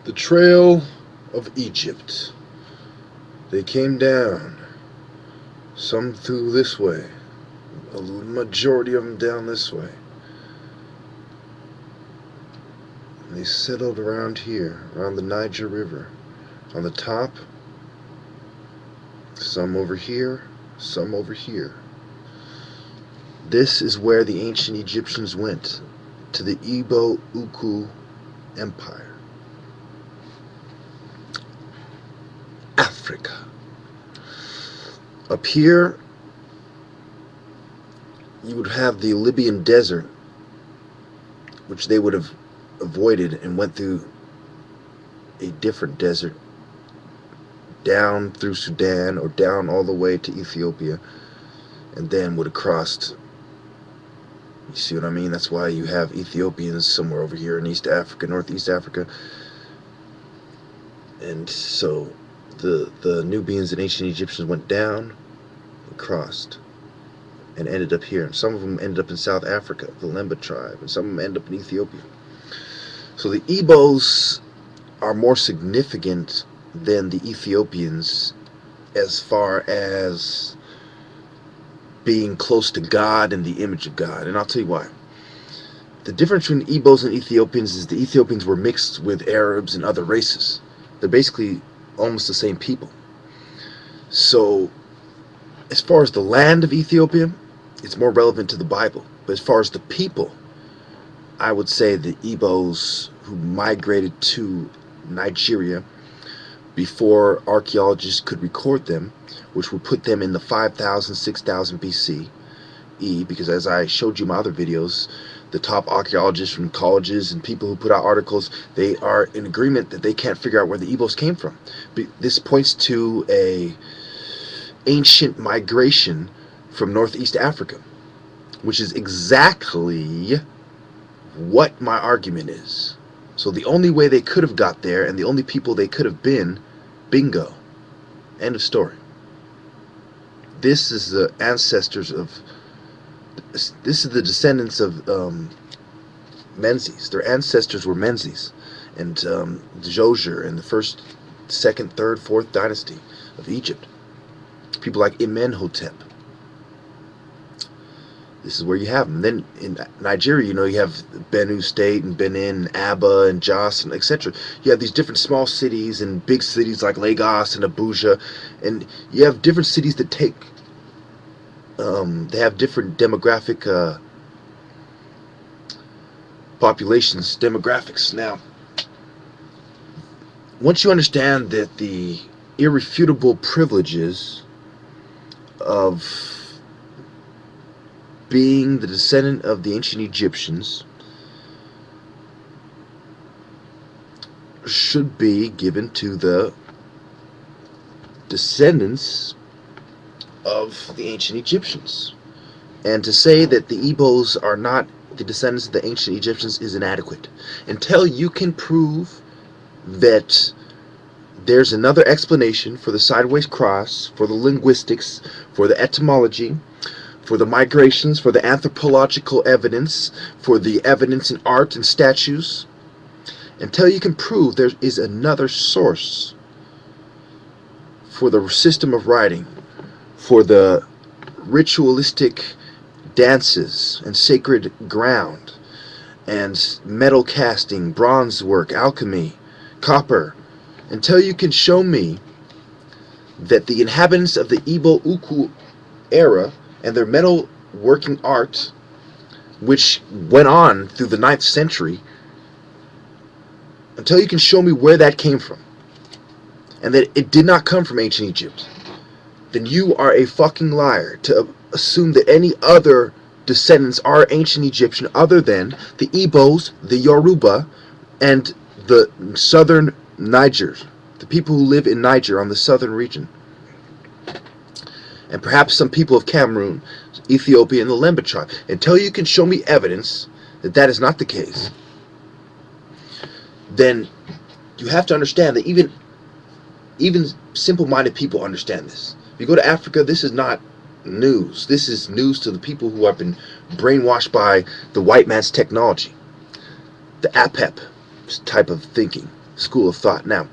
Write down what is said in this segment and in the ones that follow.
The Trail of Egypt. They came down, some through this way, a majority of them down this way. And they settled around here, around the Niger River. On the top, some over here, some over here. This is where the ancient Egyptians went, to the Igbo Ukwu Empire. Africa. Up here, you would have the Libyan desert, which they would have avoided and went through a different desert, down through Sudan or down all the way to Ethiopia, and then would have crossed. You see what I mean? That's why you have Ethiopians somewhere over here in East Africa, Northeast Africa. And so the Nubians and ancient Egyptians went down and crossed and ended up here. And some of them ended up in South Africa, the Lemba tribe, and some of them end up in Ethiopia. So the Igbos are more significant than the Ethiopians as far as being close to God and the image of God. And I'll tell you why. The difference between Igbos and Ethiopians is the Ethiopians were mixed with Arabs and other races. They're basically almost the same people. So as far as the land of Ethiopia, it's more relevant to the Bible. But as far as the people, I would say the Igbos who migrated to Nigeria before archaeologists could record them, which would put them in the 5,000, 6,000 BCE, because as I showed you in my other videos, the top archaeologists from colleges and people who put out articles, they are in agreement that they can't figure out where the Igbos came from. This points to a ancient migration from Northeast Africa, which is exactly what my argument is. So the only way they could have got there, and the only people they could have been, bingo. End of story. This is the ancestors of, this is the descendants of Menzies. Their ancestors were Menzies and Djoser in the first, second, third, fourth dynasty of Egypt. People like Imenhotep. This is where you have them. Then in Nigeria, you know, you have Benue State and Benin and Aba and Jos and etc. You have these different small cities and big cities like Lagos and Abuja, and you have different cities that take, they have different demographic populations, demographics. Now, once you understand that the irrefutable privileges of being the descendant of the ancient Egyptians should be given to the descendants of the ancient Egyptians. And to say that the Igbos are not the descendants of the ancient Egyptians is inadequate. Until you can prove that there's another explanation for the sideways cross, for the linguistics, for the etymology, for the migrations, for the anthropological evidence, for the evidence in art and statues, until you can prove there is another source for the system of writing, for the ritualistic dances and sacred ground, and metal casting, bronze work, alchemy, copper, until you can show me that the inhabitants of the Igbo Ukwu era and their metal working art, which went on through the 9th century, until you can show me where that came from, and that it did not come from ancient Egypt, then you are a fucking liar to assume that any other descendants are ancient Egyptian other than the Igbos, the Yoruba, and the southern Niger, the people who live in Niger on the southern region. And perhaps some people of Cameroon, Ethiopia, and the Lemba tribe. Until you can show me evidence that that is not the case, then you have to understand that even simple-minded people understand this. If you go to Africa, this is not news. This is news to the people who have been brainwashed by the white man's technology, the APEP type of thinking. school of thought. Now,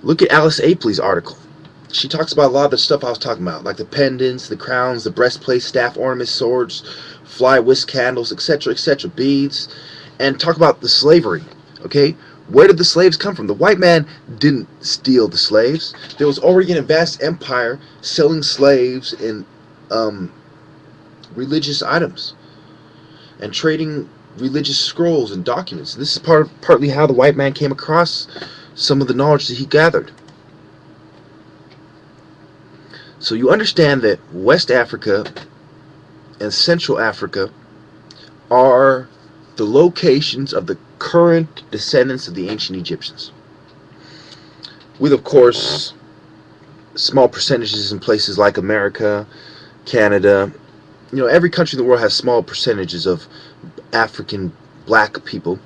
look at Alice Apley's article. She talks about a lot of the stuff I was talking about, like the pendants, the crowns, the breastplates, staff ornaments, swords, fly whisk candles, etc., beads, and talk about the slavery. Okay, where did the slaves come from? The white man didn't steal the slaves. There was already a vast empire selling slaves in religious items and trading religious scrolls and documents. This is partly how the white man came across some of the knowledge that he gathered. So you understand that West Africa and Central Africa are the locations of the current descendants of the ancient Egyptians, with, of course, small percentages in places like America, Canada. You know, every country in the world has small percentages of African black people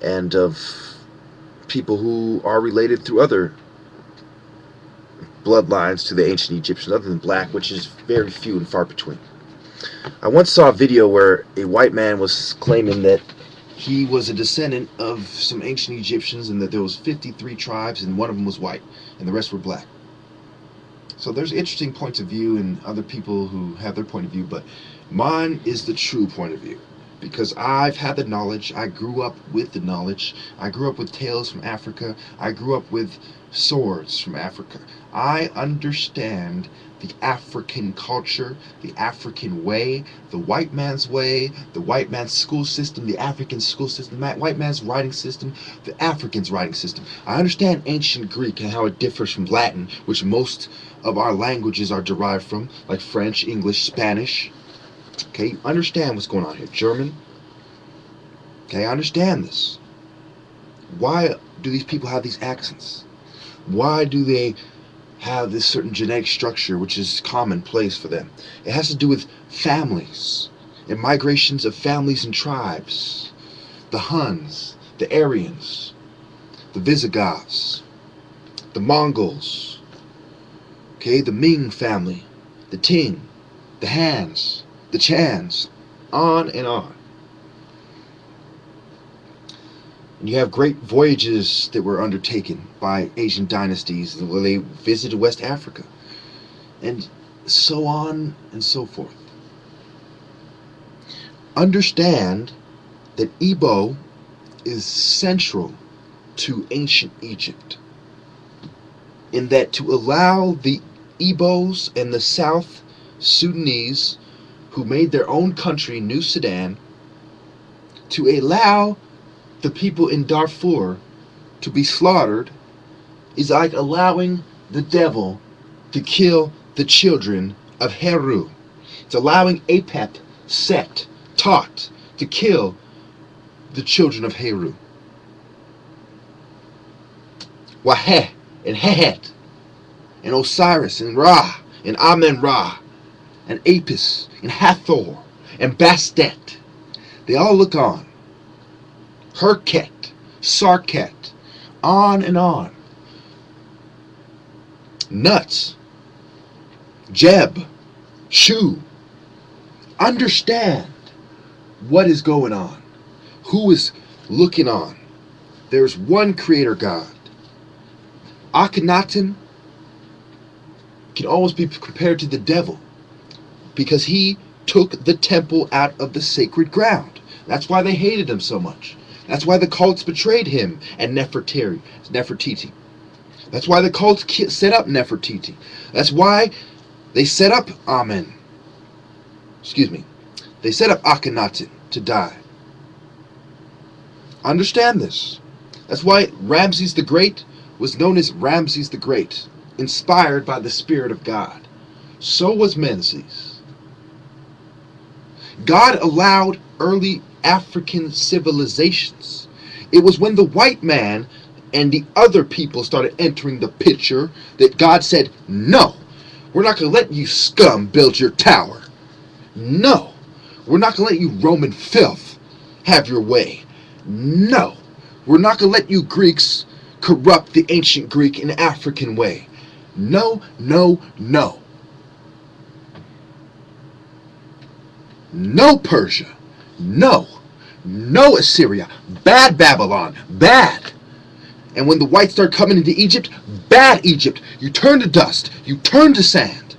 and of people who are related through other bloodlines to the ancient Egyptians other than black, which is very few and far between. I once saw a video where a white man was claiming that he was a descendant of some ancient Egyptians and that there was 53 tribes and one of them was white and the rest were black. So there's interesting points of view and other people who have their point of view, but mine is the true point of view because I've had the knowledge. I grew up with the knowledge. I grew up with tales from Africa. I grew up with swords from Africa. I understand the African culture, the African way, the white man's way, the white man's school system, the African school system, the white man's writing system, the African's writing system. I understand ancient Greek and how it differs from Latin, which most of our languages are derived from, like French, English, Spanish. Okay, understand what's going on here. German. Okay, I understand this. Why do these people have these accents? Why do they have this certain genetic structure which is commonplace for them? It has to do with families and migrations of families and tribes. The Huns, the Aryans, the Visigoths, the Mongols, okay, the Ming family, the Ting, the Hans, the Chans, on and on. And you have great voyages that were undertaken by Asian dynasties where they visited West Africa, and so on and so forth. Understand that Igbo is central to ancient Egypt, in that to allow the Igbos and the South Sudanese who made their own country, New Sudan, to allow the people in Darfur to be slaughtered is like allowing the devil to kill the children of Heru. It's allowing Apep, Set, Tot to kill the children of Heru. Waheh and Hehet and Osiris and Ra and Amen-Ra and Apis and Hathor and Bastet, they all look on. Herket, Sarket, on and on. Nuts, Jeb, Shu. Understand what is going on. Who is looking on? There's one creator God. Akhenaten can almost be compared to the devil because he took the temple out of the sacred ground. That's why they hated him so much. That's why the cults betrayed him and Nefertiti. That's why the cults set up Nefertiti. That's why they set up They set up Akhenaten to die. Understand this. That's why Ramses the Great was known as Ramses the Great, inspired by the Spirit of God. So was Menzies. God allowed early African civilizations. It was when the white man and the other people started entering the picture that God said, no, we're not going to let you scum build your tower. No, we're not going to let you Roman filth have your way. No, we're not going to let you Greeks corrupt the ancient Greek and African way. No, no, no. No Persia. No. No Assyria. Bad Babylon. Bad. And when the whites start coming into Egypt, bad Egypt, you turn to dust, you turn to sand.